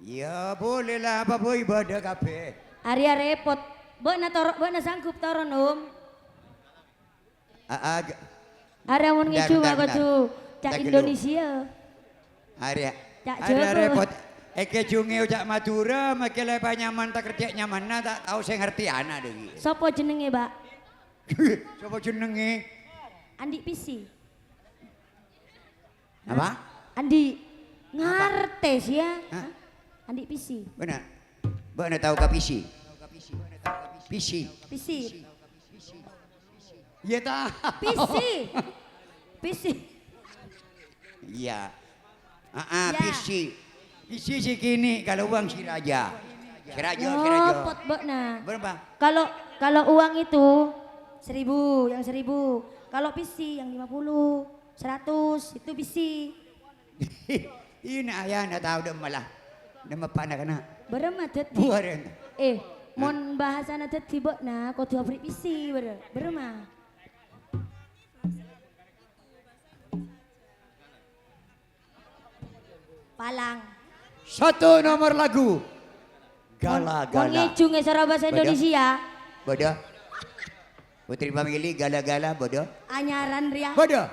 Ya boleh lah apa boy ibadah kabeh. Arya repot. Mbok na sanggup toron Om. Arya mun ngeju aku tuh cak Indonesia. Arya. Cak Arya Joko. repot. Eke junge cak Madura make lepa nyaman tak kerja nyaman tak tahu saya ngerti ana deui. Sopo jenenge, Mbak? Sopo jenenge? Andi Pisi. Apa? Andi ngartes ya. Hah? Andi Pisi. Benar. Benar tahu kapisi. Pisi. Pisi. Iya tahu. Pisi. Pisi. Iya. Ya. Pisi. Pisi si kini kalau uang si raja. Si raja, si Oh, raja. pot nah. Berapa? Kalau uang itu 1.000, yang 1.000. Kalau PC yang 50, 100 itu PC. Ini ayah nak tahu dah malah. Nama panak kena. Berema dadi. Buaran. Mon bahasana dadi bokna kudu abri PC berema. Palang. Satu nomor lagu. Gala-gala. Wong ngejunge cara bahasa Indonesia. Bodoh. Putri Family gala-gala bodoh. Anyaran Ria. Bodoh.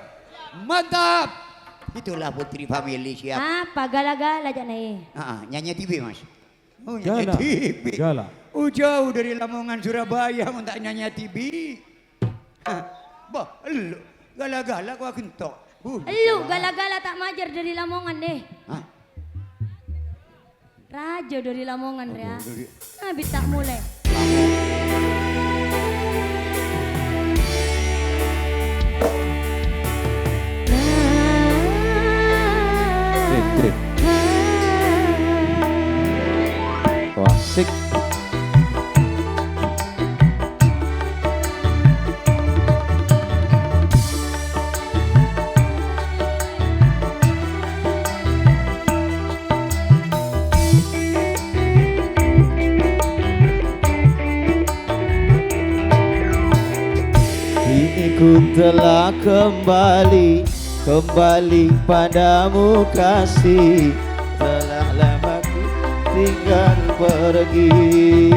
Mantap. Itulah Putri Family siap. Apa gala-gala jane? Nyanyi TV Mas. Oh, nyanyi Gala. TV. Gala. Jauh dari Lamongan Surabaya untuk nyanyi TV. Bah, elu gala-gala kau kentok. Elu gala-gala tak majar dari Lamongan deh. Hah? Raja dari Lamongan ya. Habis tak mulai. Trip. Klasik. Ku telah kembali padamu kasih, telah lama ku tinggal pergi.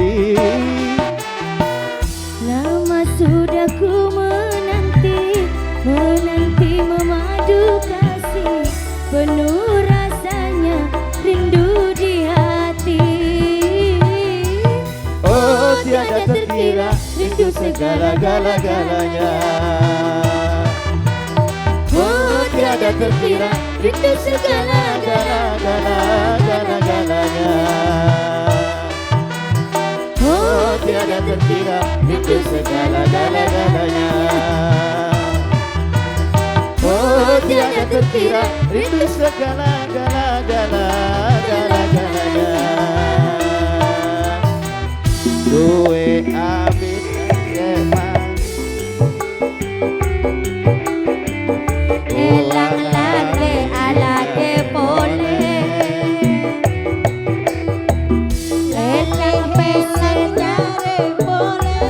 Lama sudah ku menanti memadu kasih, penuh rasanya rindu di hati. Oh tiada terkira rindu segala-galanya. Oh tiada terkira rindu segala-galanya. Oh tiada terkira rindu segala-galanya. Oh tiada terkira rindu segala-galanya. Duwe abis eman Elang lage alage pole, elang pesan nyare pole,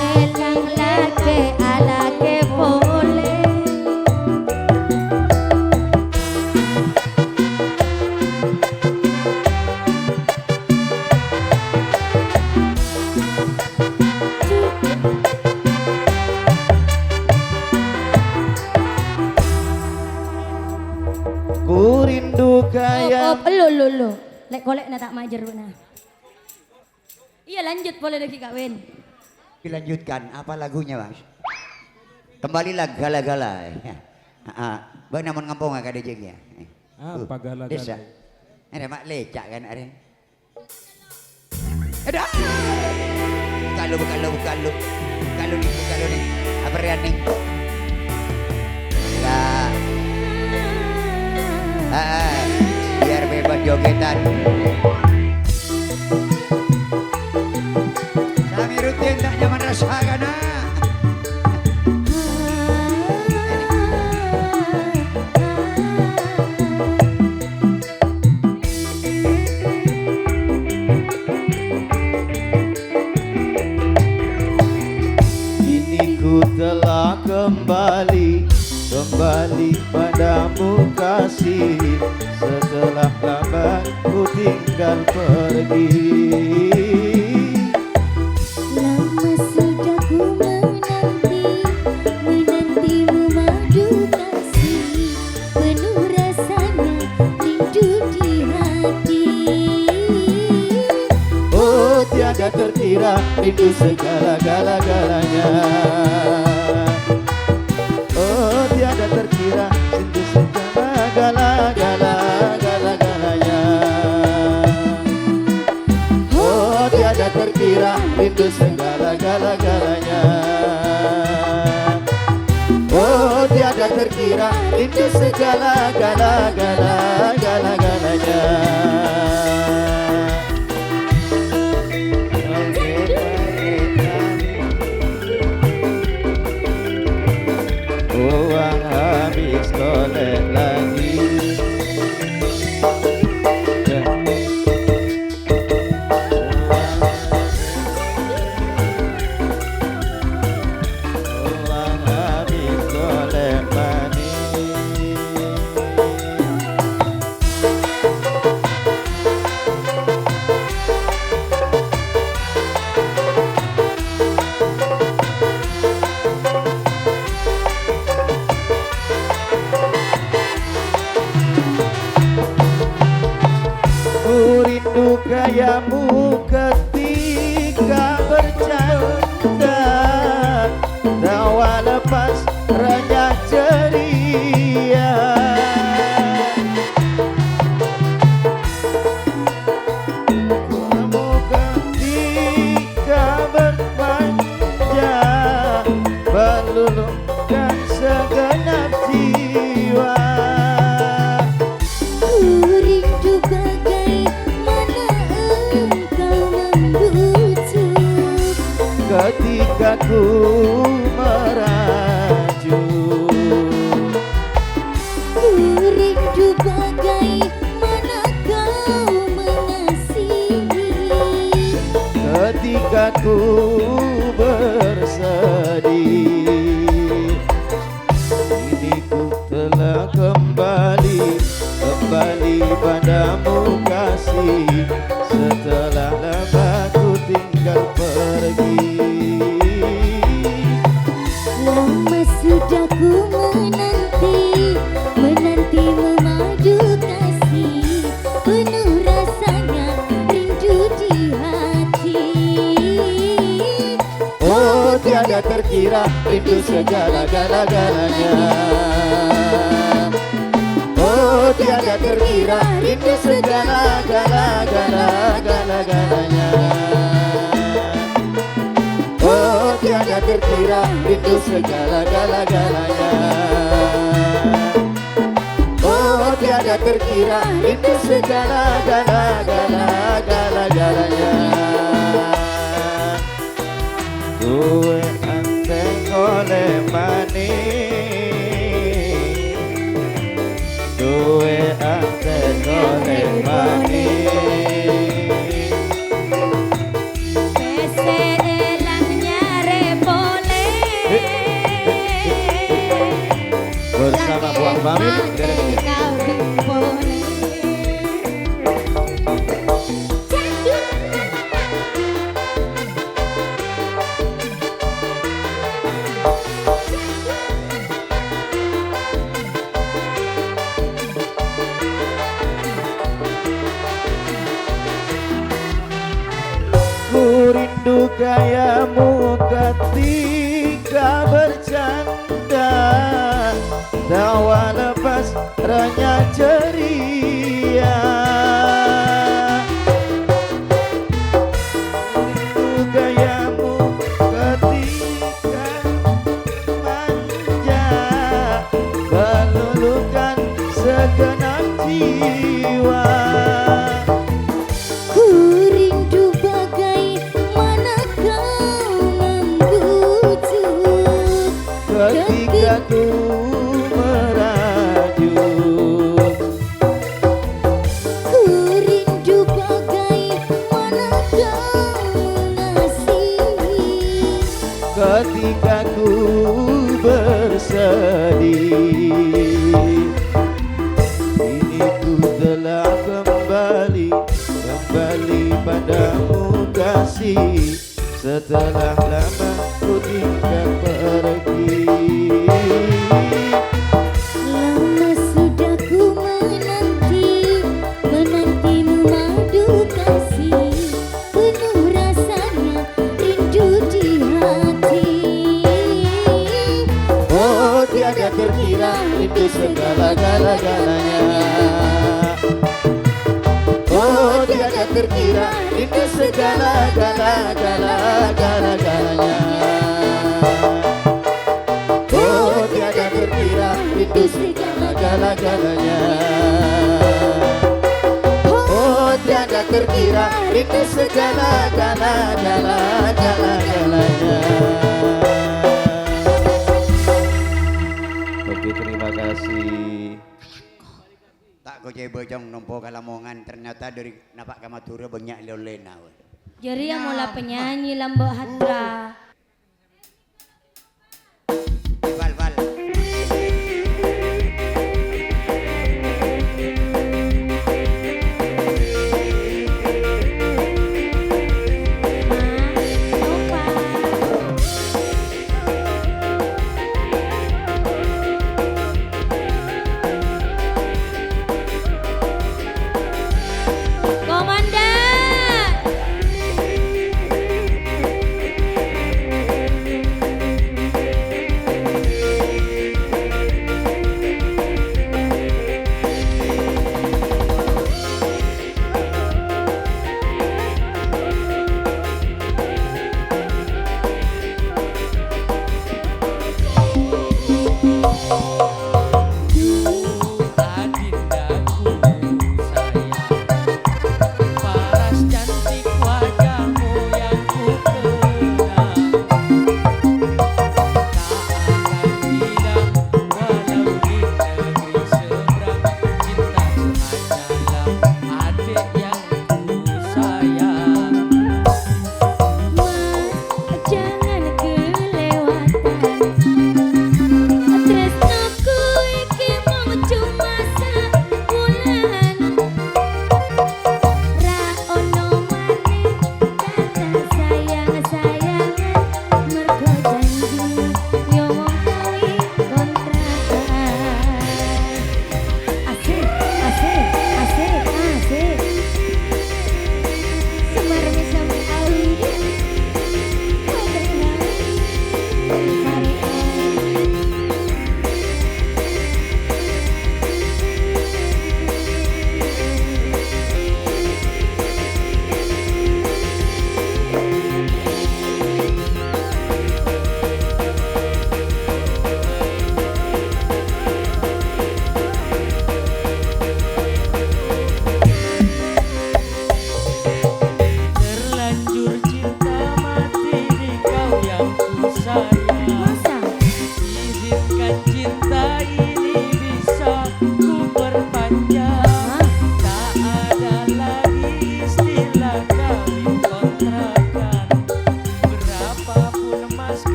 elang lage alage pole. ku rindu kayak Lo. Lek kolek na tak majer na. Iya lanjut boleh lagi kawin. Dilanjutkan apa lagunya Mas? Kembalilah gala-gala. Bang namun ngampung agak ada jengnya. apa gala-gala. Desa. Ada mak lecak kan ada. Ada. Kalau nih. Apa nih? Enggak. Biar bebas jogetan. Kami rutin tak nyaman rasakan. Kini ku telah kembali padamu kasih, tinggal pergi. Lama sudah ku menanti, menantimu madu kasih, penuh rasanya rindu di hati. Oh tiada terkira rindu segala-galanya. Oh tiada terkira rindu segala-galanya. Oh tiada terkira rindu segala-galanya. Oh tiada terkira rindu segala-galanya. Uang habis golek lagi. Uang habis golek money. Ku rindu gayamu ketika bercanda, tawa lepas renyah ceria. Kamu ketika bermanja, meluluhkan segenap jiwa. Ku rindu bagaimana engkau membujuk, Ketika ku merajuk. ku rindu bagaimana kau mengasihi. Ketika ku bersedih, kini ku telah kembali padamu kasih. Setelah lama ku tinggal pergi. Lama sudah ku menanti, menantimu madu kasih, penuh rasanya rindu di hati. Oh tiada terkira rindu segala-galanya. Oh tiada terkira rindu segala-galanya. Oh tiada terkira rindu segala-galanya. Oh tiada terkira rindu segala-galanya. Duwe anteng oleh manis, duwe anteng oleh manis. Peselangnya repole. Bersama Buang Pamit dari Kau repole. Ku rindu gayamu ketika bercanda, tawa lepas renyah ceria. Ku rindu gayamu ketika manja, meluluhkan segenap jiwa. Ku rindu bagaimana kau membujuk, Ketika ku merajuk. ku rindu bagaimana kau mengasihi. Ketika ku bersedih, kini ku telah kembali setelah lama ku tinggal pergi. Lama sudah ku menanti, menantimu madu kasih, penuh rasanya rindu di hati. Oh tiada terkira itu segala-galanya. Oh tiada terkira itu segala-galanya. Oh tiada terkira itu segala-galanya. Oh tiada terkira itu segala-galanya. Oke, terima kasih. Tak kau cai bojong nompo kalamongan ternyata dari napak kamatura banyak lolena. Jadi yang mula penyanyi Lambok Hatra. Val val.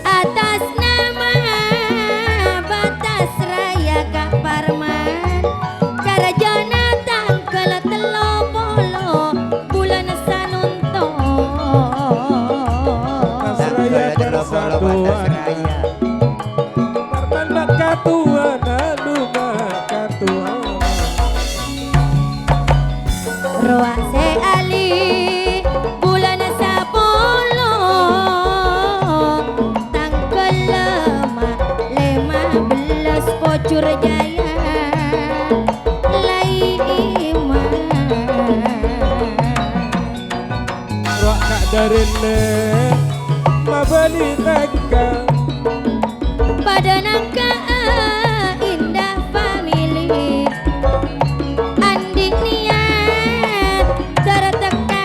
Atas nama Batas Raya Kak Parman Karajana tangkel telo polo bulan sanunto Nasraya persatuan Parman makatuan aduh makatuan Roa se ali bulan sapolo tangkel Marine mabali nangka pada nangka indah family Andi niat terteka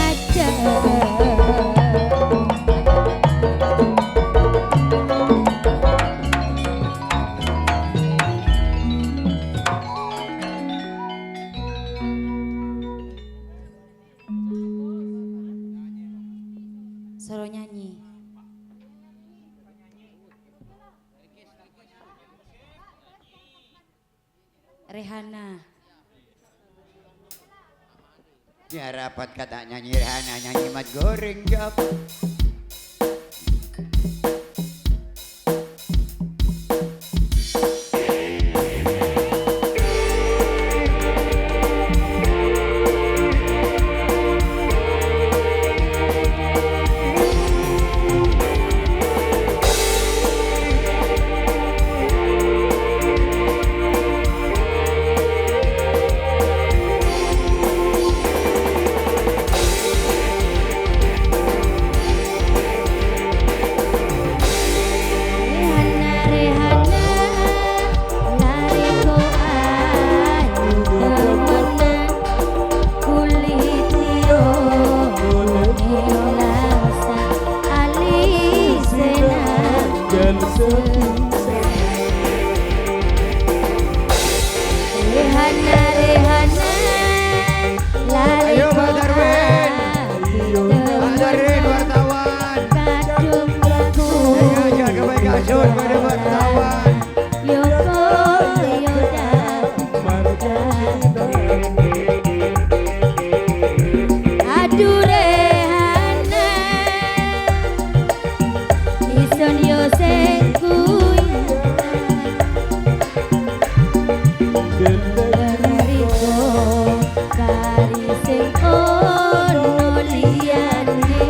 acet Suruh nyanyi. Rehana. Ya rapat kata nyanyi Rehana, nyanyi mat goreng jawab. Ayo Pak Darwin. Pak Darwin wartawan. Ayo jaga baik kasut pada wartawan. Yoko Yoda Aduh Rehana Ison Yoseku Riko Kari sing ono liyane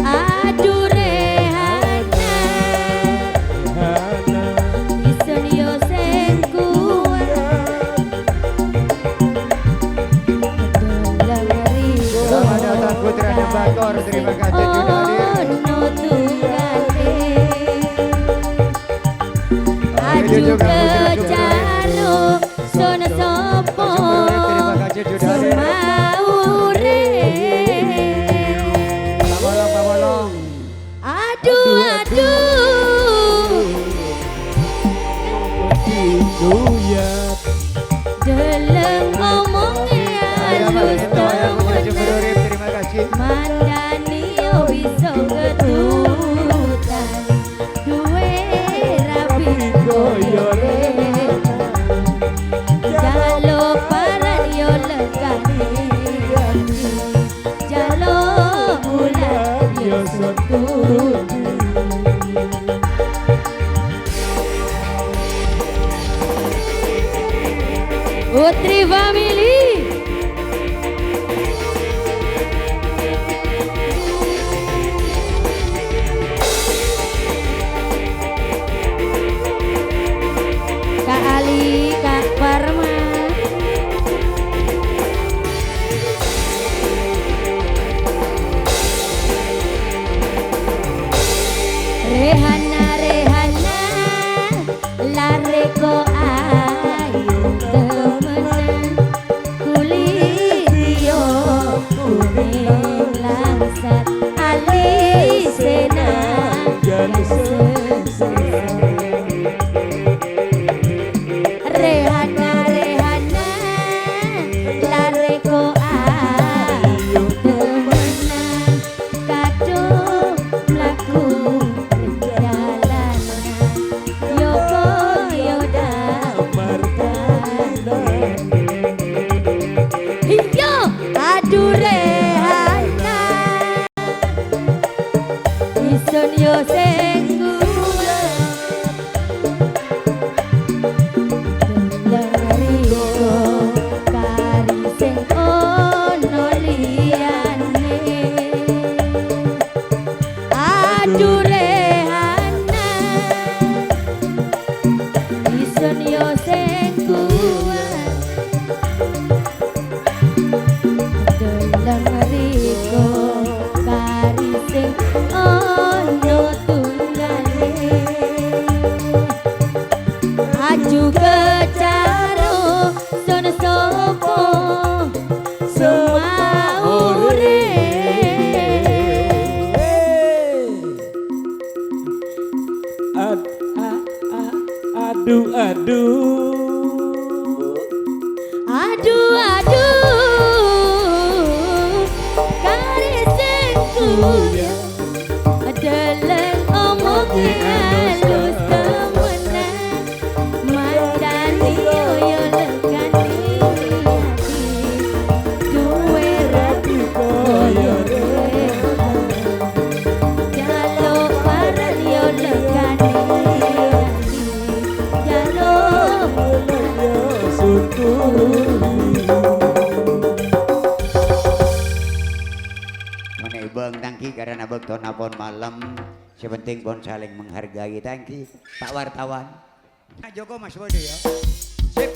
Aduh Rehana Ison Yoseku Selamat datang Putra Nembakor. Terima kasih sudah hadir. ono tunggale Itu Aju juga Putra kecano sono sopo Terima kasih sudah hadir. Semaure Pak Bolong. Aduh aduh Duyat Deleng omongnya Ayo Pak halus Lito, ayo Putra Jember Urip. Terima kasih. Mandani yo bisa keturutan duwe rapi koyore jalo paran yo legane jalo bulan yo seturu Putri family Kak Ali, Kak Parma Rehana, Rehana Lare ko ayu temenan Aduh aduh karisengku ya Adalah omongnya halus temenan Mandani yo lekani hati Duwe rati koyo Jalo paran yo lekani hati Jalo Mana ibang tangki karena abang tonapon malam. Sepenting pun saling menghargai tangki. Pak wartawan. Nah, Joko Mas Bodi ya. Sip.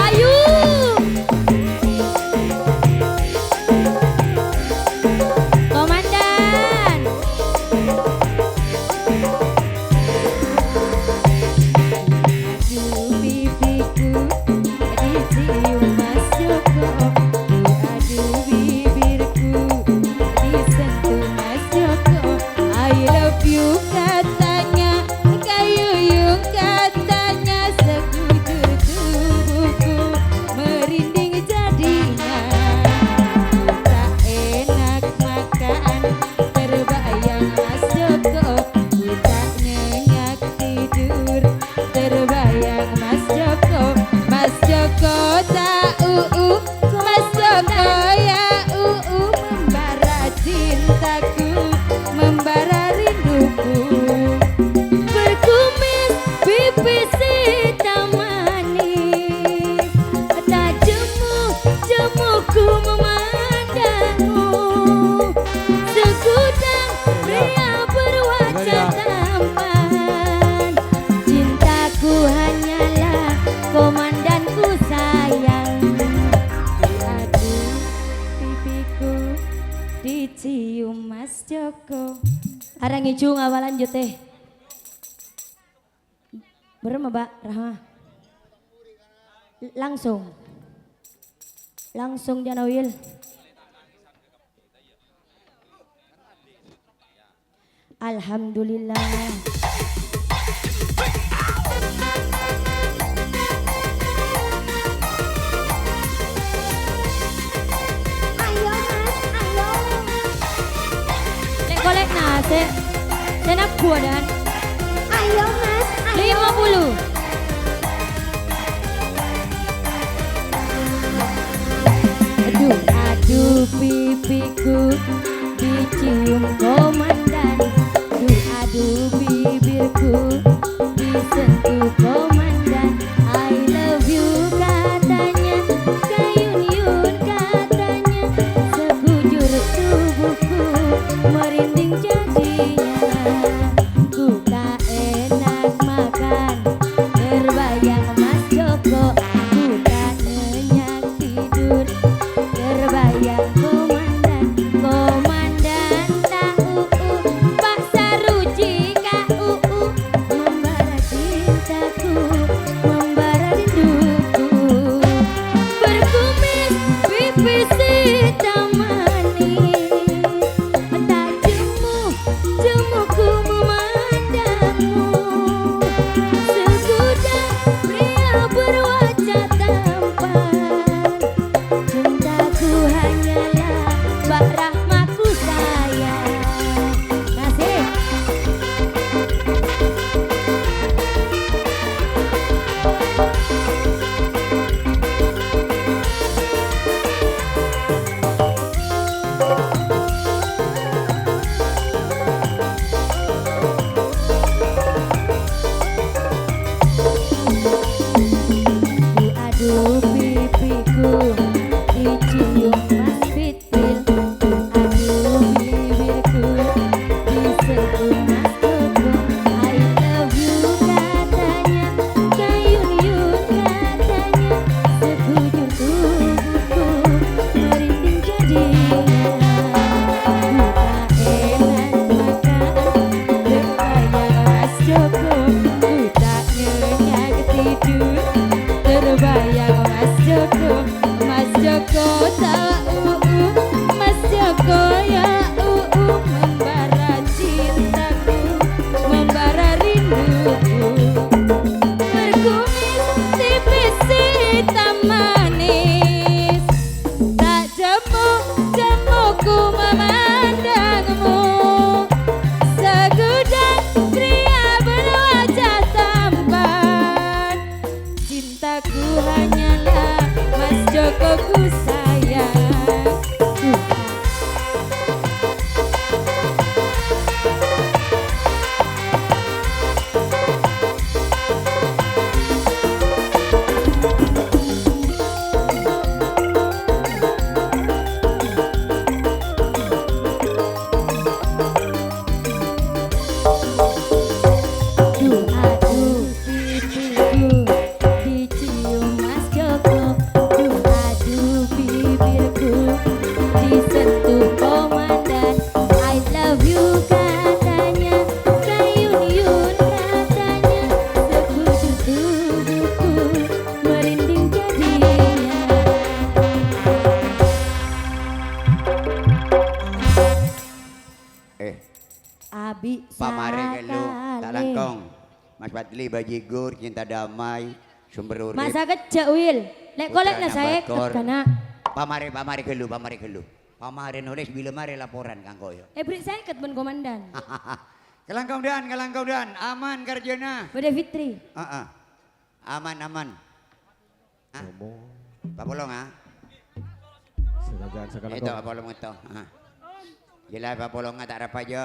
Ayu Komandan Aduh pipiku dicium Mas Joko Aduh bibirku disentuh Mas Joko I love you katanya Kayuyung katanya sekujur tubuhku merinding jadinya tak enak makan terbayang Mas Joko tak nyenyak tidur terbayang Mas Joko tak Mas Joko ya membara cintaku membara rinduku berkumis pipis hitam manis tak jemuku memandangmu segudang pria berwajah tampan cintaku hanyalah komandanku sayang aduh pipiku dicium Mas Joko arang hijau ngawal lanjut teh berem Mbak Rahma langsung Janawil Alhamdulillah Lek kolek nase senap gua dan ayo mas 50 Aduh pipiku dicium komandan Aduh bibirku disentuh komandan I love you katanya Kayun-yun katanya sekujur tubuhku merinding jadinya ku tak enak makan terbayang Mas Joko ku tak nyenyak tidur terbayang komandan tak bayang Mas Joko tawa Mas Joko ya membara cintaku membara rinduku berkumis tipis hitam manis tak jemu-jemuku memandangmu segudang pria berwajah tampan cintaku hanyalah Mas Joko ku sayang Aduh pipiku dicium Mas Joko aduh bibirku disentuh komandan I love you katanya kayun-yun katanya sekujur tubuhku merinding jadinya Abi pamare kelu tak sakale. langkong. Mas Fadli bajigur cinta damai sumber urip. Masa kecak Wil. Lek kolek na Putrana saya bakor. kana. Pamare kelu. Pamare nulis bila mare laporan kang koyo. Beri saya ket ben komandan. Kelangkong dan aman kerjana. Bade Fitri. Aman. Pak Polong Sekalian Itu sekalian. Pak Polong itu. Jelas Pak Polong tak rapat je.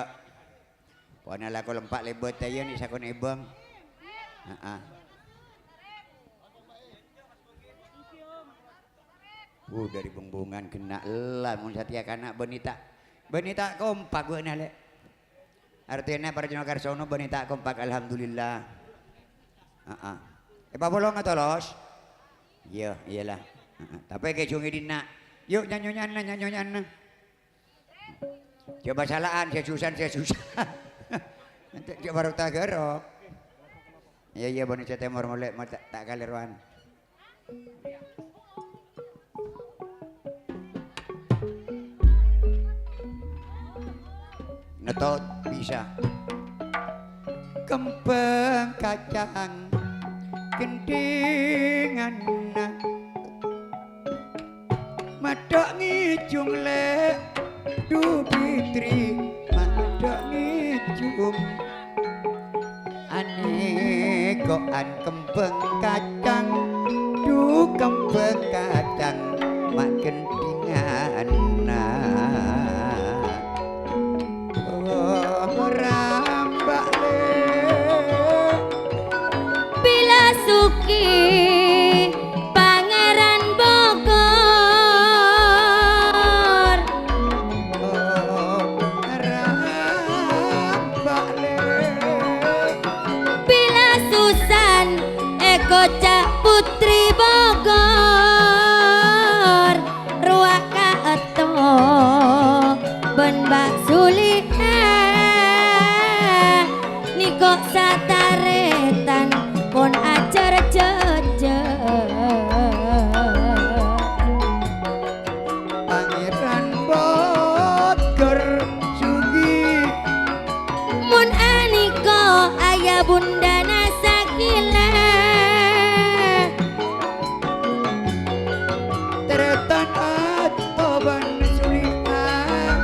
Puan lah ko lempak lebot tayo ni sakon ibang. Dari bungbungan kena lah mun satia kana benita kompak gue nale. Artinya Parjono Karsono benita kompak alhamdulillah. Pak Polong tolos. Iya, iyalah. Tapi kayak cungi dina. Yuk nyanyonya. Coba salahan saya susah. Nanti coba baru tak gerok. Iya boneka temor molek tak kaliruan. Netot bisa. Kembang kacang gendingan madok ngijung le du fitri madok ngijung anekoan kembang kacang du kembang kacang mak gendingan rambak le Bila Suki Pangeran Bogor rambak le Bila Susan Eko Cak Putri Bogor Ruaka Eto Ben Bak Suliha Niko Sataretan Kon ajar Pangeran Bogor Sugi Mun aniko ayah bunda nasakila teretan atoban sulihan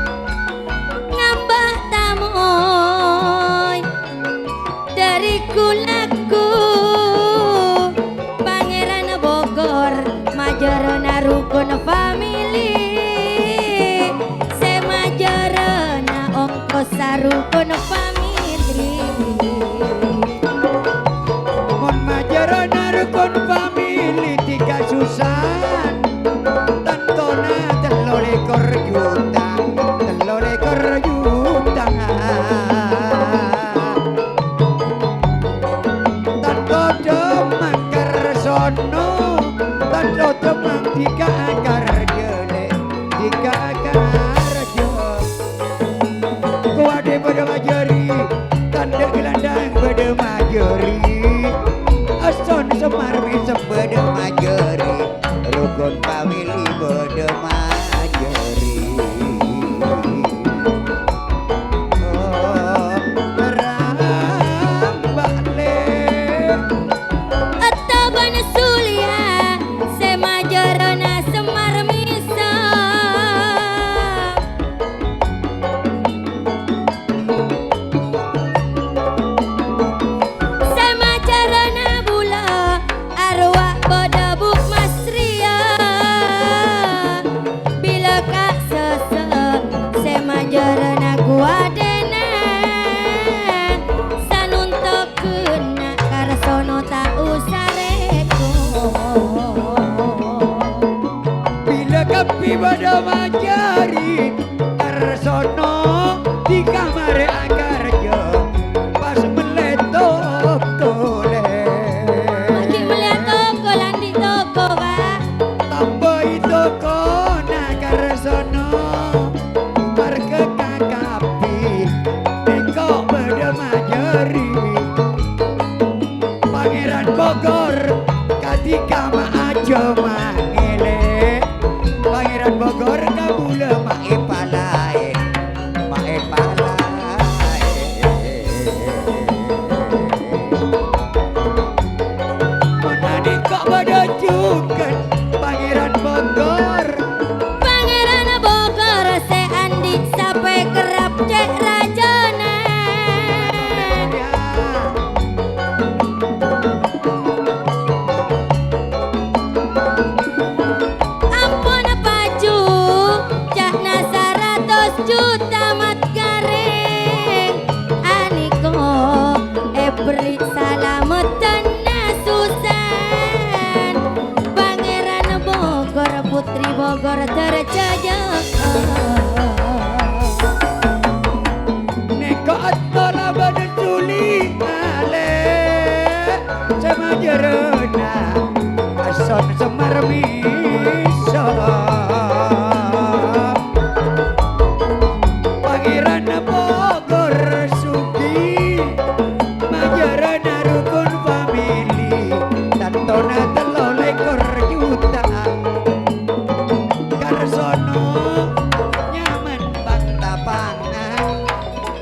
ngambah tamoy dari kulaku Pangeran Bogor majarana rukun family semajarana ongkos sarukun family mon majarana rukun famili tiga susan tantona telolekor juta tanto demang kersono tanto demang tiga akar jele tiga akar jele kuade pada majari tanda gelandang pada majari ason semar mesem pada majari pada manjari tersono di kamar akarjo pas meletok tole Lagi melihat toko lan di toko Pak. tambah toko nakarsono marga kakapi teko pada manjari Pangeran Bogor ketika aja mangele Pangeran Bogor kabule mae palae menani kok pada juken Pangeran Bogor Pangeran Bogor se andi sampai kerap cek rajana. ya Ampun paju cak nasaratos juta mat garing aniko beri salametan nasusan Pangeran Bogor putri Bogor terjajak neko atola pada culi ale sama jerona ason semar miso Pangeran Bogor sugi majarana rukun famili tantona telo lekor juta karsono nyaman bang tapangan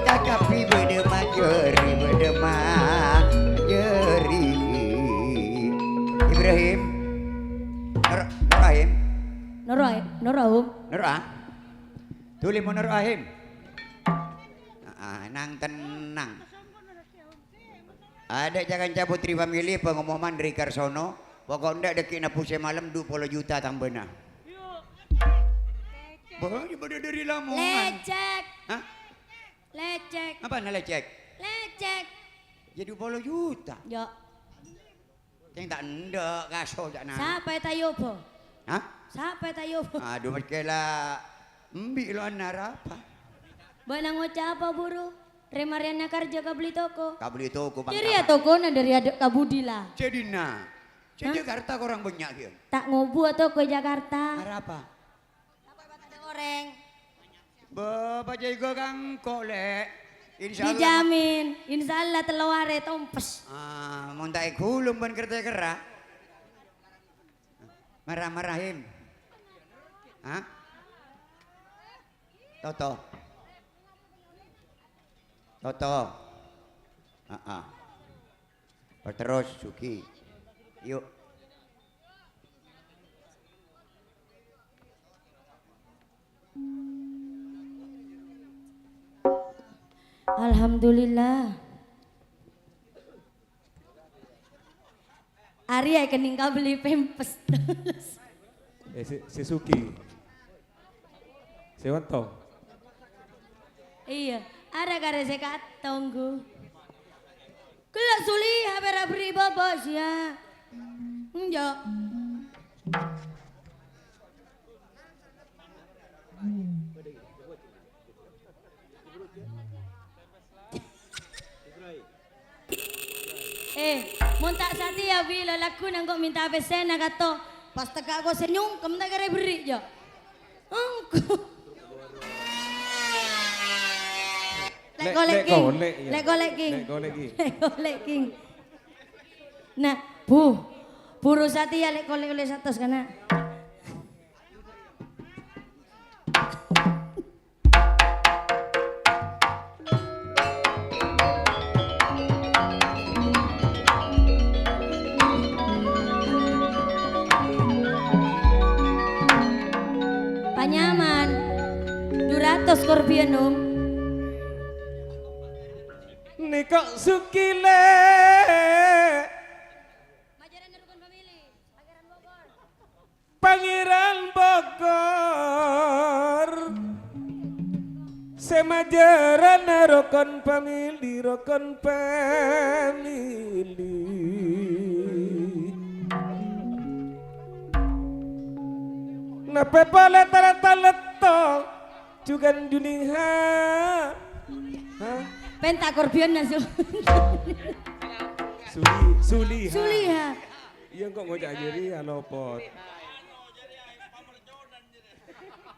cakapi bede majeri Ibrahim Nurahim. Nur tuli mo Nur Ahim nang tenang ada jangan cabut tri family pengumuman dari Karsono pokoknya deki na puse malam 20 juta tambena boleh pada dari Lamongan lecek hah? lecek Apa na lecek? lecek Ya 20 juta yo yang tak ndak kaso jak na sampai tayobo hah? sampai tayobo Aduh kela mbi lo narapa banang ngocah apa buru remariana kerja kabeli toko kabeli toko bang jadi ya toko na dari ada kabudila Cedina Jakarta orang banyak ya tak ngobu toko Jakarta apa? ada orang Bapak jago kang kolek Insyaallah dijamin insyaallah telaware tompes muntai gulung ban kerja kera marah-marahin hah? Toto terus Suki yuk Alhamdulillah Arya kening beli pempes si Suki. Si Wonto. iya ada kare sekat tunggu kelak suli habera beri bobos ya enggak mun tak sati ya bila laku nang kok minta pesen na kato pas teka ko senyum kem tak kare beri jo Lek golek king. Nah, buru sati ya lek golek satos kana. Panyaman 200 Scorpionum. Niko Sukile Pangeran Bogor Semajaran rokon famili Ngape boleh talet-taleto juga dunia. Hah? Pentak korbion nasu. Suliha. Suliha. Iya kok mau jadi alopot.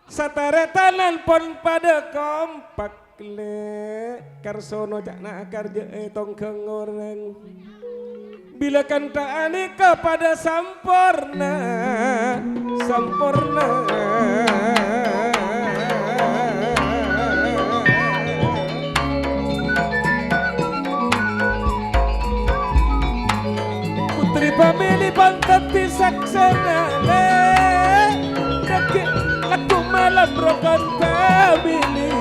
Satare tanan pon pada kompak le karsono jak nak karja tongkeng orang. Bila kantaane kepada sampurna, sampurna. Putri pamili pantati saksana le, kakek laku malam rokan pamili.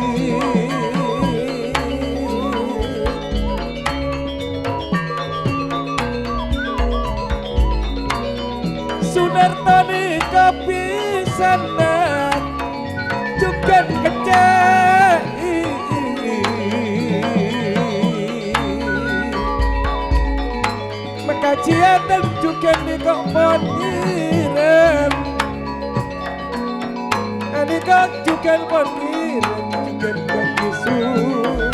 Sunartani kapisana juga kecai makajian dan juga di kok poniran ani kok juga poniran juga bagi sunat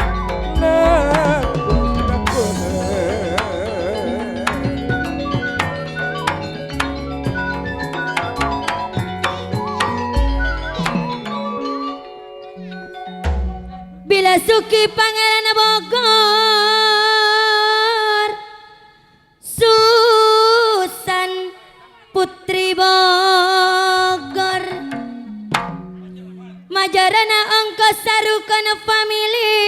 Bila suki pangeran Bogor, Susan putri Bogor, majarana angka sarukan family,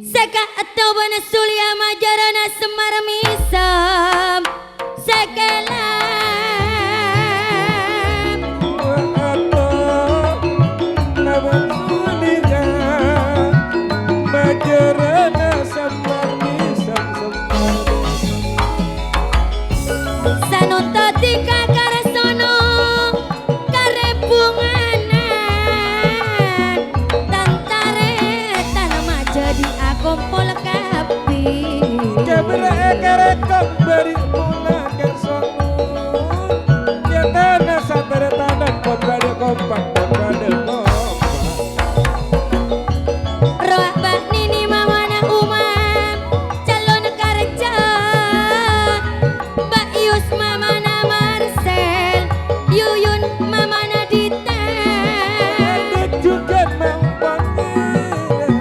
seka atau bana sulia majarana semar misam, sekela. Tika karasono karebunganan tantare tanama jadi akompol kapi kebere karekok beri mula kersono ya tanah sabar tanah pot pada kompak pot pada kompak roh bak nini mamana umam calon karja bak ius mamana Yuyun mama Nadita juga mampangira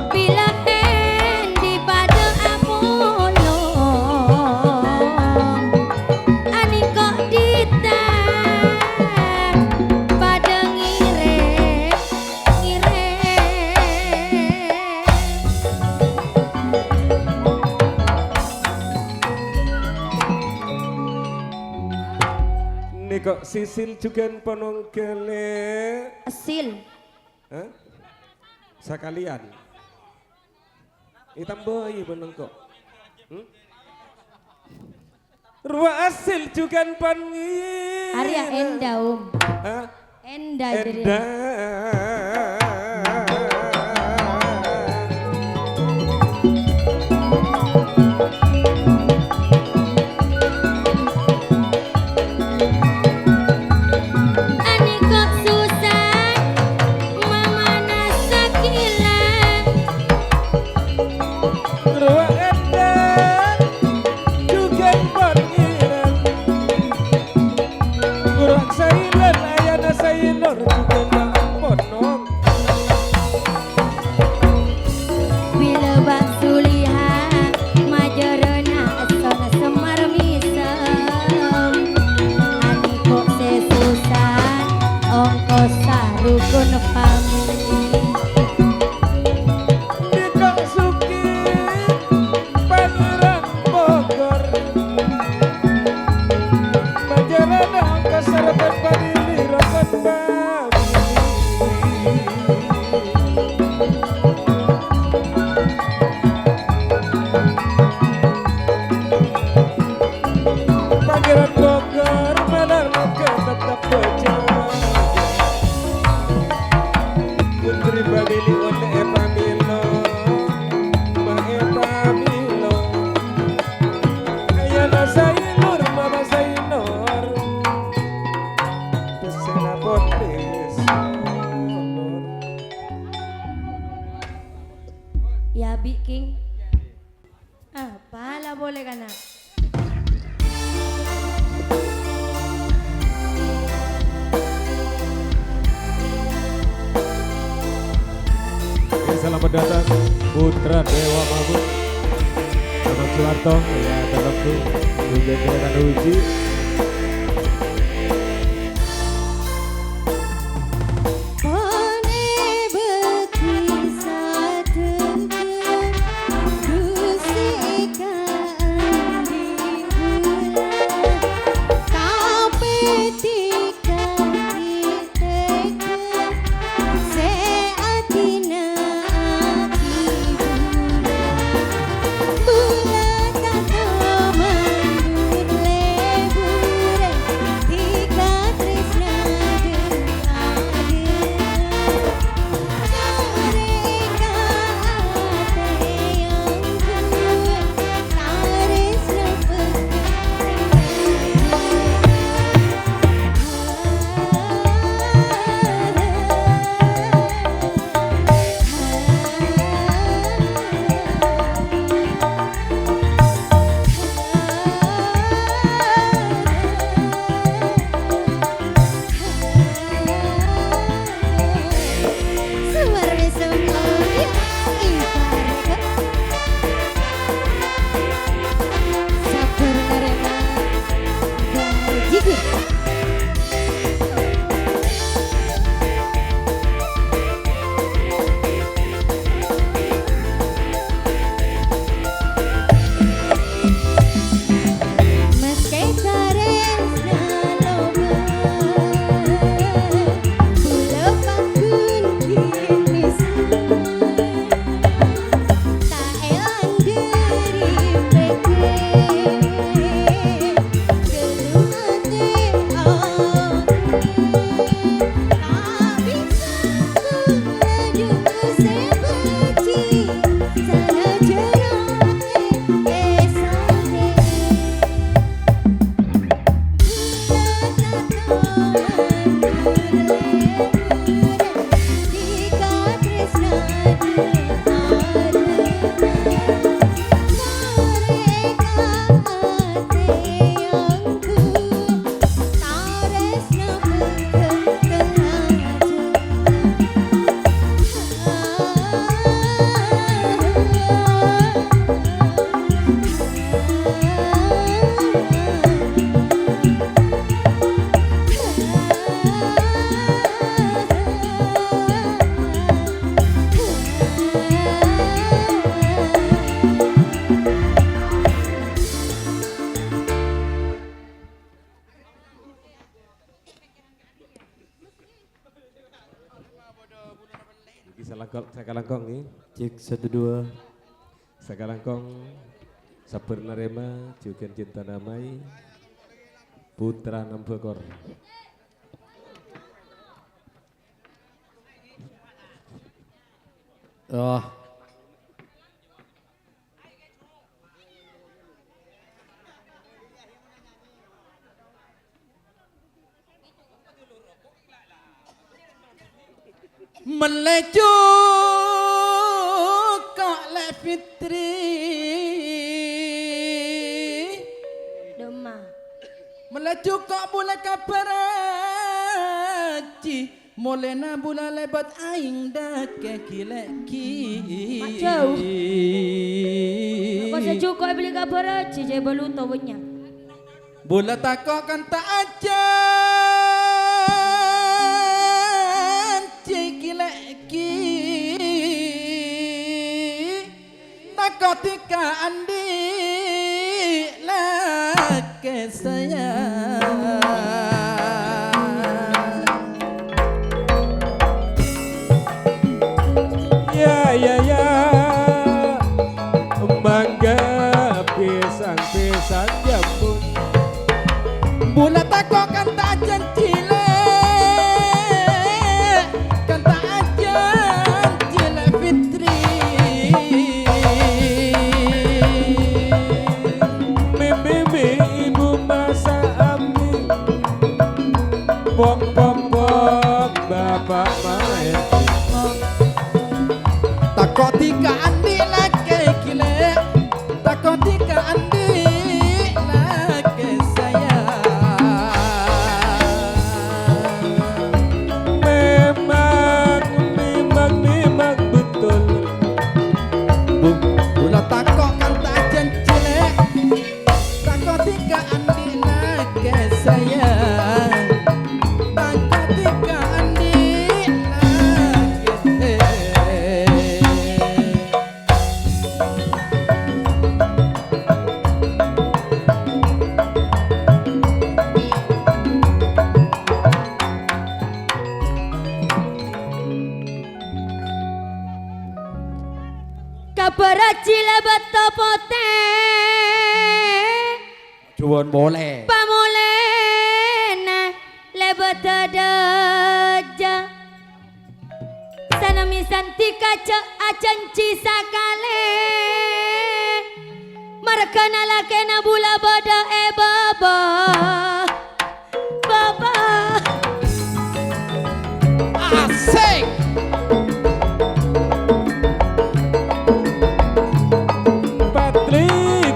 bila di pada Apollo ani kok Dita pada ngire kok sisil juga penongkele asil hah? Sekalian hitam bayi penongkok ruang asil juga panggil Arya Enda hah? Enda jadi Enda Sailor juga Kirana. Oke, selamat datang Putra Dewa Mabuk Abang Soeharto ya dalam tuh juga kita uji. Sakalangkong nih, cek 1 2. Sakalangkong Sapurna Rema, Juken Cinta Damai, Putra Nampekor. Oh. Meleju kok le Fitri Doma. meleju kok boleh kabar aji molena bula lebat aing dake kileki Mak jauh. Kok sejuk kok beli kabar aja saya balu tahunya. bola takok kan tak aja kileki nakotika andi lake sayang Ya mangga pisang jambut bola takok kan tak janji Bok bapak main takok tika andi lake kile takok tika andi lebet topote Cuwun boleh. pamulena lebet deja sanami santi kaca acan cisakale markana lakena bula bada baba baba Asik. Patri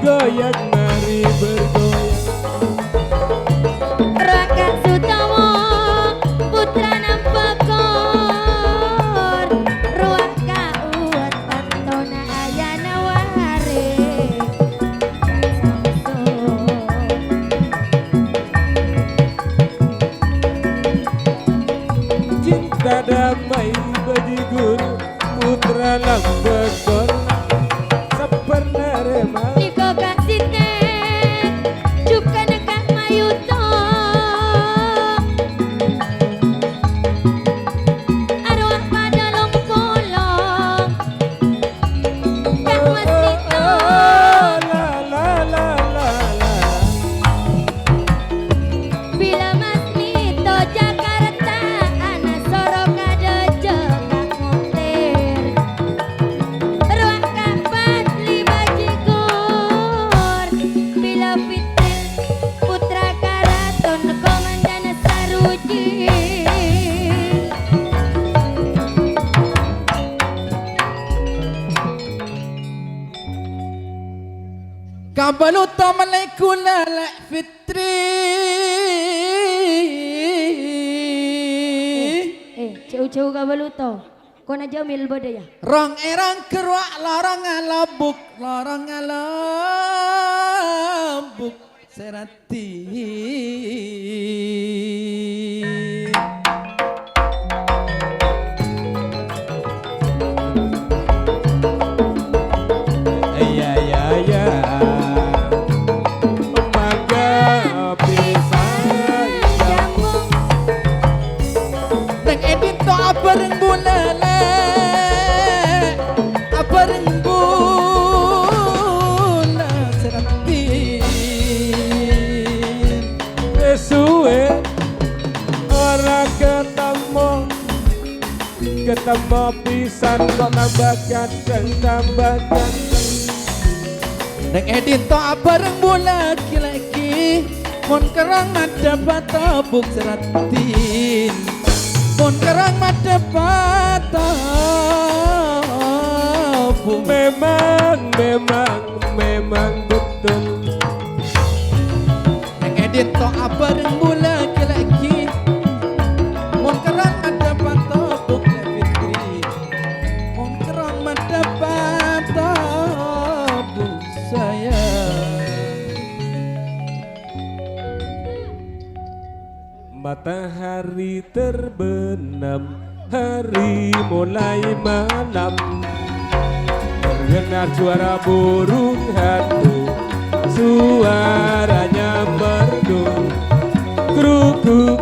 goyang mari bergoyang. Raka Sutawa putra nampakor Ruaka uat pantona ayana ware Cinta damai bajigur putra lambekor sebenarnya Niko kasite Cuka nekak mayuto Arwah pada longkolong Kak mas nito Bila mas nito Jakarta Ana soroka deje kak montir Ruang kapat lima jigor Bila fitri putra karaton komandan saruji Kabaluto malaikula la fitri. Jauh-jauh ka baluto. Kau na jamil bada ya? Rong erang keruak lorong alabuk serati. Ya ya ya mangga pisan Jamu Neng edit to abareng bulele. Abareng bula serati. suwe ora ketemu pisan kok tambah ganteng Neng edit to abareng bula lagi Mon kerang madep tabuk seratin Mon kerang madep tabuk memang betul Neng edit to abareng bula lagi Mon kerang madep tabuk le fitri Mon kerang madep tabuk sayang matahari terbenam hari mulai malam terdengar suara burung hantu suaranya merdu krukuk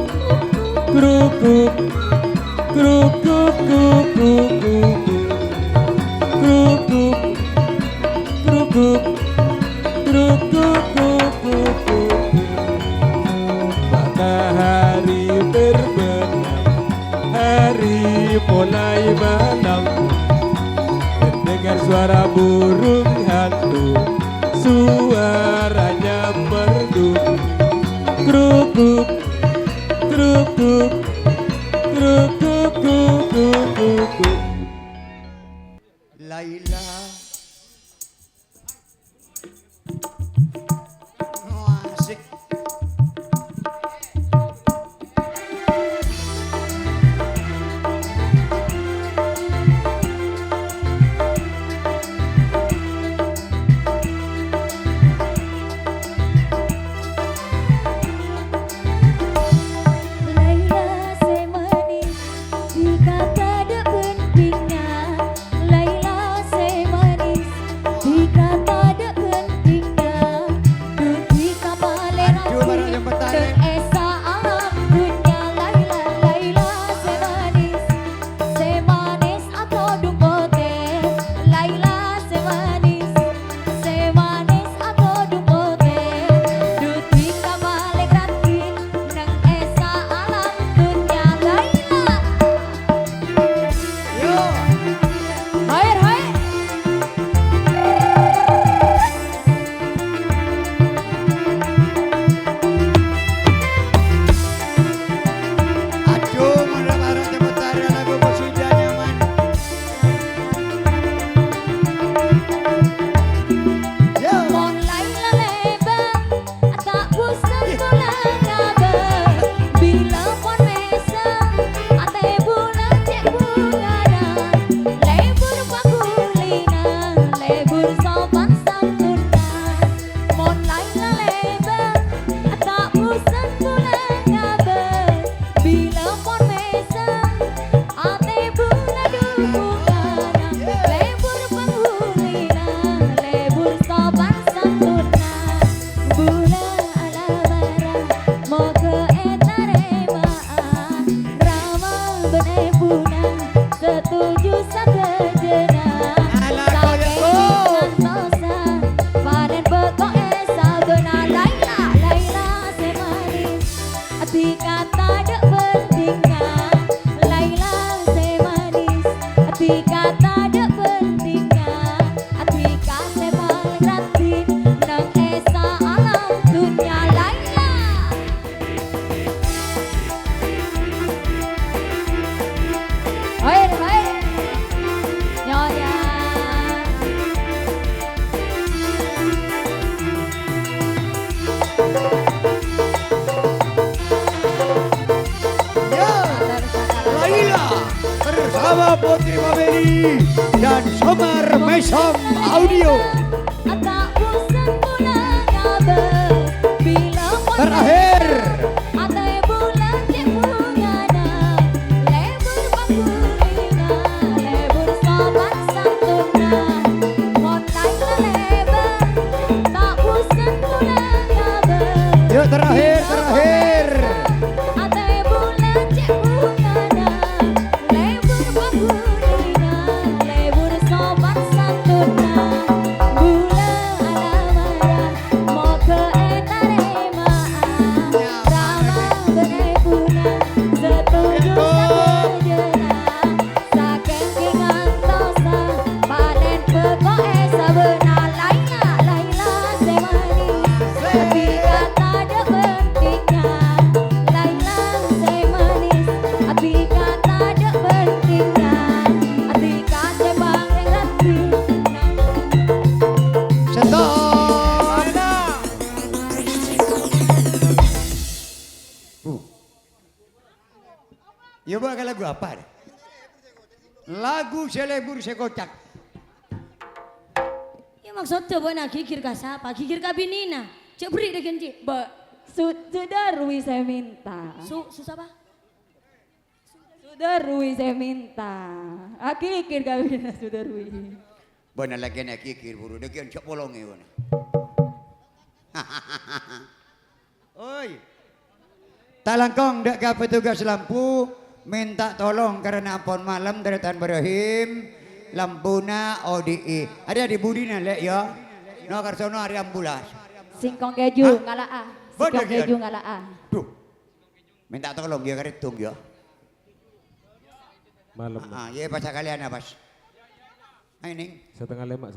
krukuk krukuk krukuk krukuk krukuk krukuk krukuk matahari terbenam hari mulai malam terdengar suara burung hantu suaranya merdu krukuk krukuk krukuk krukuk Laila Laila lebar tak bosan pulang kabar bila pon mesem ate bunga dukungan lebur penghulina lebur sopan sempurna bulan alamara mau ke etaremaan ramal benai punang setuju sakejena saking ngantosa panen bekok sabena Laila Laila semanis hati kata dek pentingnya Laila semanis hati kata dek pentingnya hati kase paling ratin nang esa alam dunia Laila hai nyonya Laila bersama Putri Mabeli dan Somar Mesom Audio. tak bosan pulang kabar bila pon Terakhir ate bulan cek bungana lebur pangkulina lebur sopan santuna mon Laila lebar tak bosan pulang kabar yuk terakhir ate bulan cek bungana lebur pangkulina lebur sopan santuna bulan alamara mau ke etaremaan rama benai punang setuju sakejena saking kingantosa panen bekok sabena Laila Laila semanis hati kata dek pentingnya Laila semanis hati kata dek pentingnya hati kase bang rati stop. Ya buat lagu apa? Lagu selebur sekocak. Ya maksudnya buat nak gigir ka siapa? Gigir ka binina. Cek beri deh kenci. sudah Rui saya minta Susah apa? sudah Rui saya minta akikir kami sudah Rui Bana lagi nak kikir buru dekian cak polong ni bana. Oi. Talangkong dak ka petugas lampu minta tolong karena pon malam dari Tan Ibrahim lampuna ODI. Ada di Budina lek ya. No karsono hari ambulas. singkong keju ngalaa Bener, singkong keju Kian? ngalaa Duh. Minta tolong ya karetung ya. Malam. Ya pasal kalian apa? Ini. Setengah lemak.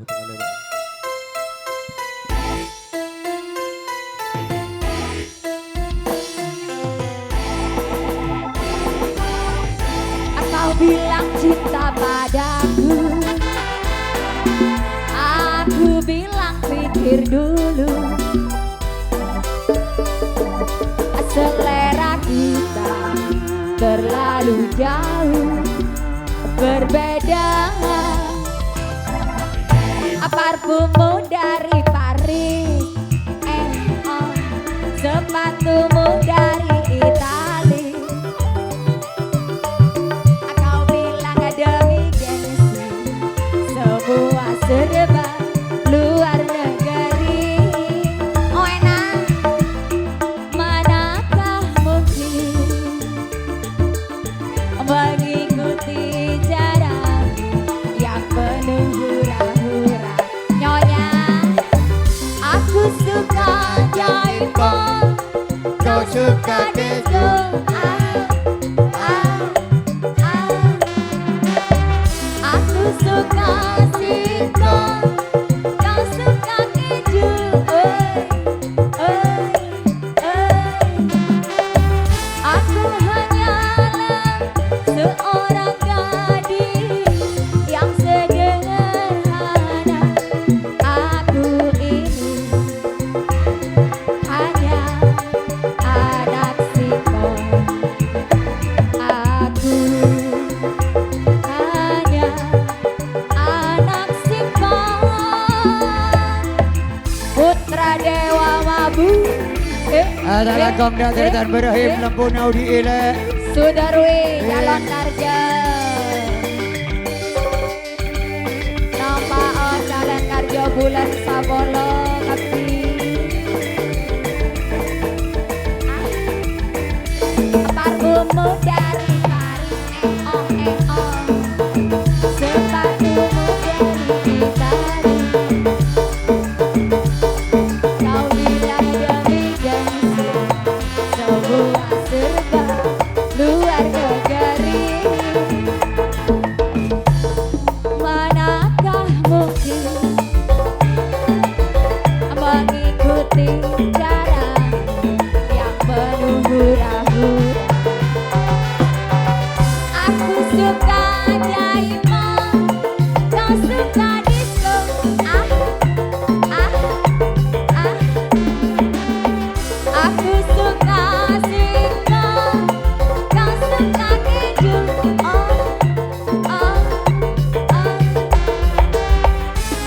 kau bilang cinta padaku aku bilang pikir dulu selera kita terlalu jauh berbeda parfummu dari Paris sepatumu dari Itali kau bilang demi gengsi sebuah serba luar negeri oh enak manakah mungkin mengikuti jarak yang penuh hura-hura nyonya aku suka jaipong kau suka disco aku suka singkong kau suka keju aku hanyalah seorang gadis yang sederhana aku ini hanya anak singkong sewa mabu. Talangkong dak Tan Ibrahim Lambuna Udi Ile. Sudarwi Calon Karja. Nama Calon Karja bulan Sabolo Kapti. Parfummu dari Paris, sepatumu dari Itali. Kau bilang demi janji, sebuah serba luar negeri. Manakah mungkin mengikuti cara yang penuh hura-hura. Aku suka diamond, kau suka disco. Ah, ah, ah. Aku suka singkong, kau suka keju. Oh, oh, oh.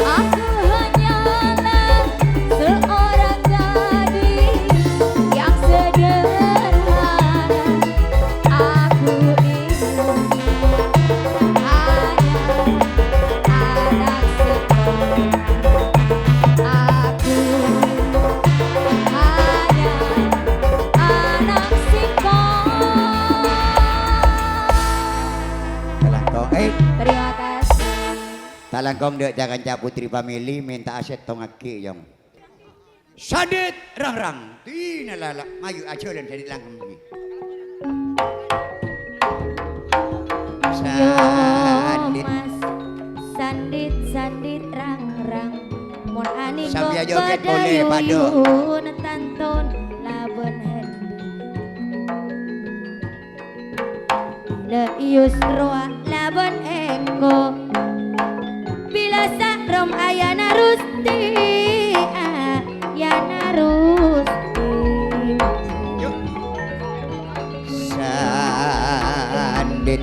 Aku hanyalah seorang gadis yang sederhana. Aku ini hanya anak sekolah. Aku hanya anak sekolah. Talangkong Terima kasih. Talangkong dak Jakanca Putri Family minta aset tong aki yang. Sadit rang-rang. Tina lala mayu aculan sadit langkong lagi. Yo Sadit. mas, sandit sandit rang rang, mon ani Sambil joget boleh, Pado. tanton laban hendi. Le ius roa laban eko, bila sakrom ayana rusti, ayana rusti. Yuk. Sandit.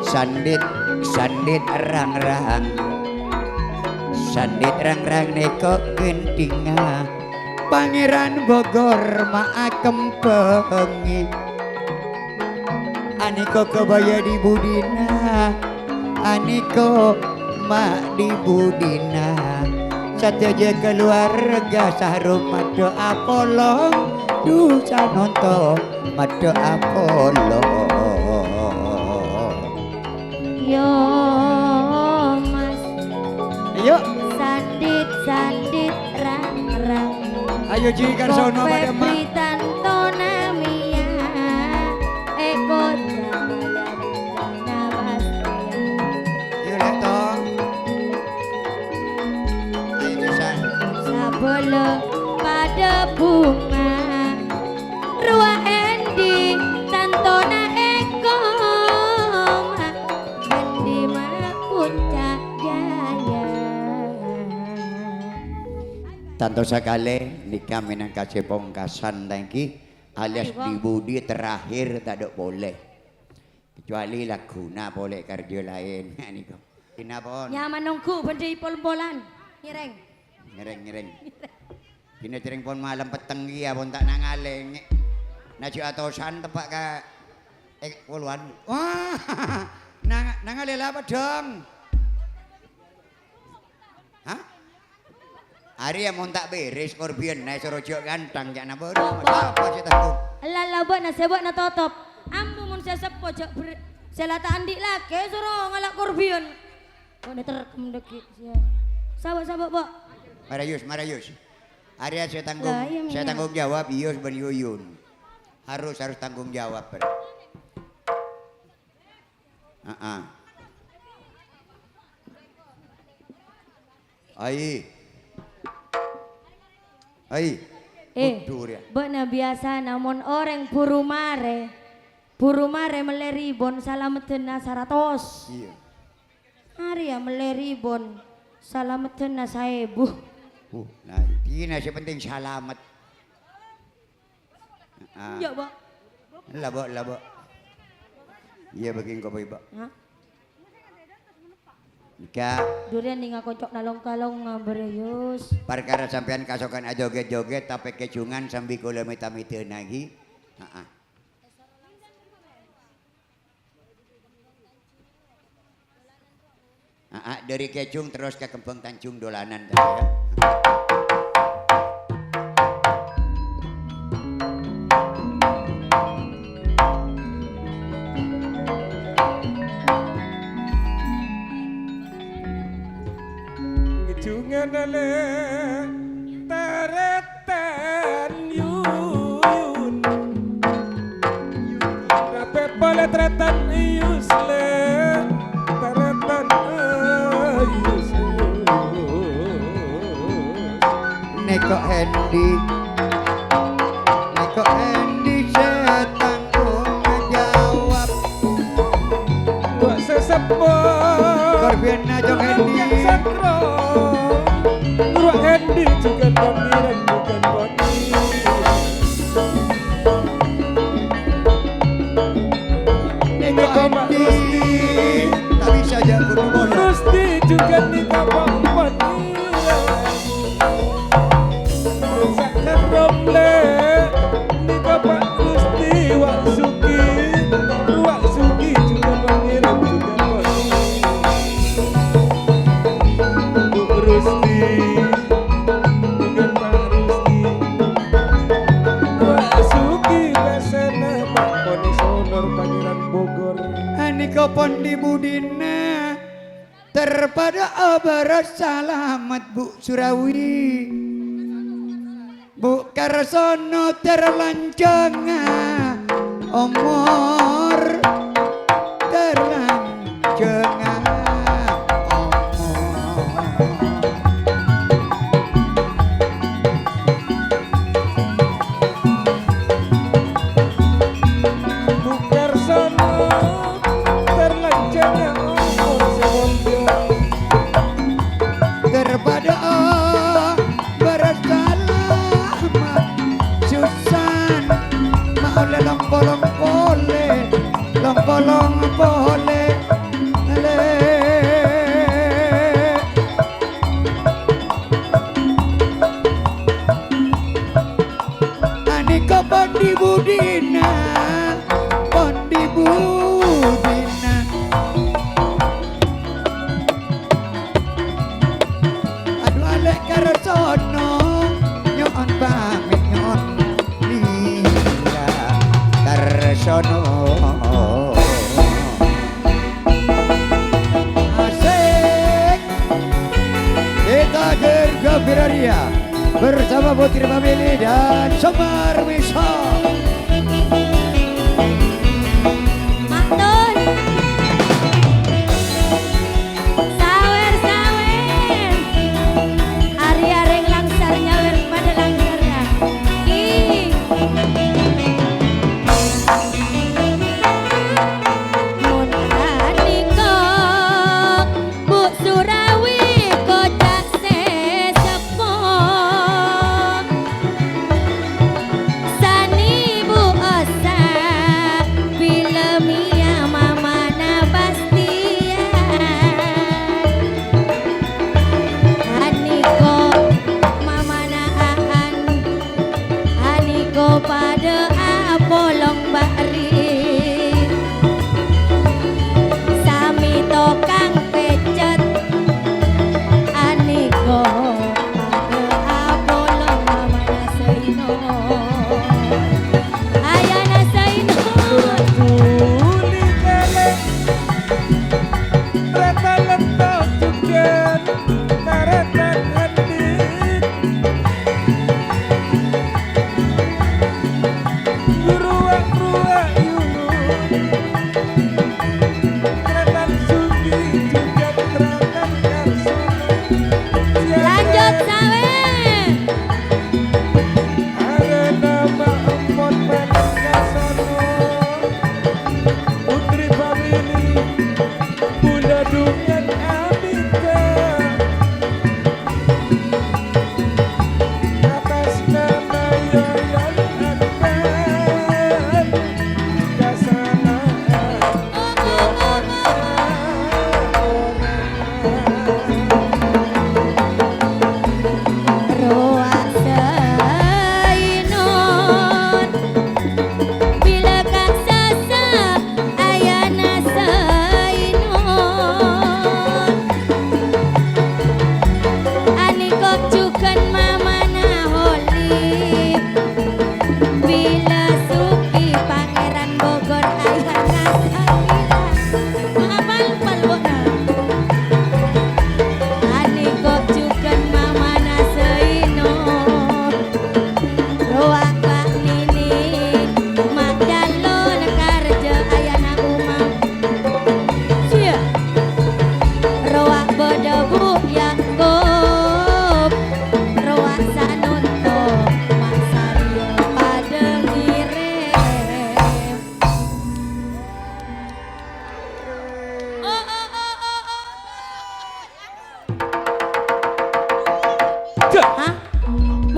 Sandit, sandit rang-rang. Sandit rang-rang neko gentinga. Pangeran Bogor maakem pengi. Aniko kebaya di budina. Aniko mak di budina. Sateja keluarga sarum mado apolong. Dusa nonton mado apolong. Yo mas, Ayo, sandit sandit rang rang. ayo jikan sono pada mak. Pritan tonamia, eko jaya nabasya. Yuk lihat tong. Ayo Susan. Sabolo pada bunga, ruah endi tantona eko. Endi mah puncak jaya. Tanto sekali nikah minang kasih pongkasan tangki alias di budi terakhir tak ada boleh kecuali laguna boleh kerja lain ini kok kinapon Nyaman nunggu benda pol-polan. Nyereng. ngereng ini tering pon malam peteng iya pun tak nangaleng nasi atosan tepak ka puluhan wah nangaleng apa dong hah hari yang mau tak beres korbian naik sorojo gantang jangan apa apa sih tanggung Lala buat na sebut na totop. Ambo mun saya sepo jak selata andik lagi suruh ngalak korbion. Oh, ini terekam deki. Sahabat-sahabat, Pak. Marayus hari saya Lah, iya, saya Mia. tanggung jawab Yus ben Yuyun harus tanggung jawab ber Ai Betul ya. Bena biasa namun orang puru mare meleribon salametena 100. Iya. Hari ya meleribon salametena 1000. Nah, ini nasi penting selamat. Ya, Pak. Labo. Iya begini kau Pak. Hah? Enggak. Durian nih ngakocok nalong kalong ngabereyus. Perkara sampean kasokan ajoget-joget tapi kecungan sambil kula mita-mita lagi. Heeh. Dari kecung terus ke Kempeng Tanjung dolanan tadi ya. Ngejungan ale taretan yuyun Rape pole tretan yusle taretan Neko Hendy setan ngejawab Buat sesepo Korbian najong Hendy Sakro Ruak Hendy juga pamiran bukan poni Neko Hendy tak bisa jago bola Rusti juga nikah poni Sakar romle nikah Pak Rusti Wak Suki juga pamiran juga poni Bu Rusti dengan Pak Rusti Wak Suki pesene Pak Poni Sonor Pangeran Bogor Aniko Pondi Budina terpada abarat salamat Bu Surawi Bu Karsono terlancang umur terlancang Bukar sono terlancangnya umur sewoldo terpada bersalamat Susan maule longkolong pole Aniko Pondi Budina Aduh alek Karsono nyon pamit nyon lila Karsono asik kita bergembira bersama Putri Family dan Semar Wisa. Mantun. Sawer. Ari-areng langsar nyawer pada langsarnya. Ih. Mun anika Bu Surawi kocak sesepo Sani Bu Osa Filemia Mamana Bastian Aniko Mamana Aan Aniko pada Apolong Bakri Sami tokang pecet Aniko pada Apolong Mamana Seino Ayana Seino Juli kele Reta lentok jugen Taretan Hendy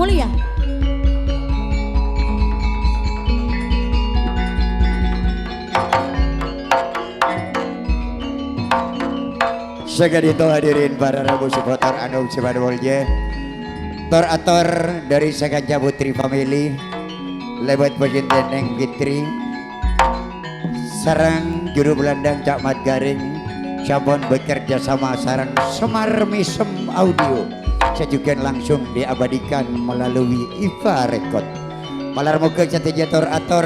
mulia. Segadito hadirin para rabu supporter anu Cimadolje. Tor-ator dari Saganca Putri Family lewat Baginten Neng Fitri sarang juru belandang Cak Mat Garing sampun bekerja sama sarang Semar Misem Audio sajukan langsung diabadikan melalui IFA Record malar muka cantik tor-ator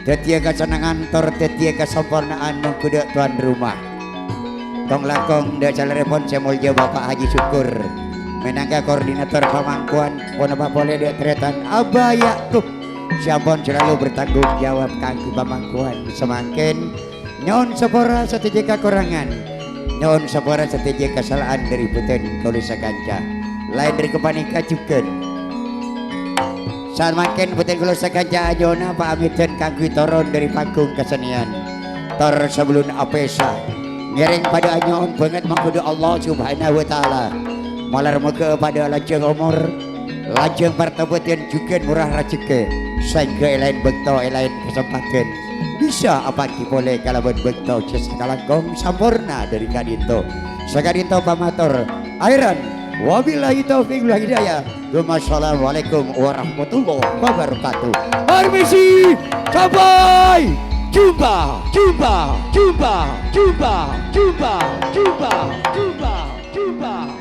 tetia kesenangan tor tetia kesempurnaan mengkuda tuan rumah tong lakong da calerepon semolja Bapak Haji Syukur menangga koordinator pemangkuan ponapa boleh dia tretan Abah Yakub siapun selalu bertanggung jawab kangge pemangkuan semakin nyon sepora satije kekurangan nyon sepora satije kesalahan dari puten tulis Saganca lain dari kepanika juga saat makin puten tulis Saganca ajona pamitan kangge toron dari panggung kesenian tor sebelum apesa ngiring pada anyon banget mengkudu Allah subhanahu wa ta'ala malar muka pada lajeng umur lajeng pertobatan juga murah rezeki sehingga lain bekto lain kesempatan bisa apa boleh kalau bekto sesakalangkong sampurna dari kadito sakadito pamator airan wabillahi taufiq wal hidayah wassalamualaikum warahmatullahi wabarakatuh permisi sampai jumpa jumpa jumpa jumpa jumpa jumpa jumpa jumpa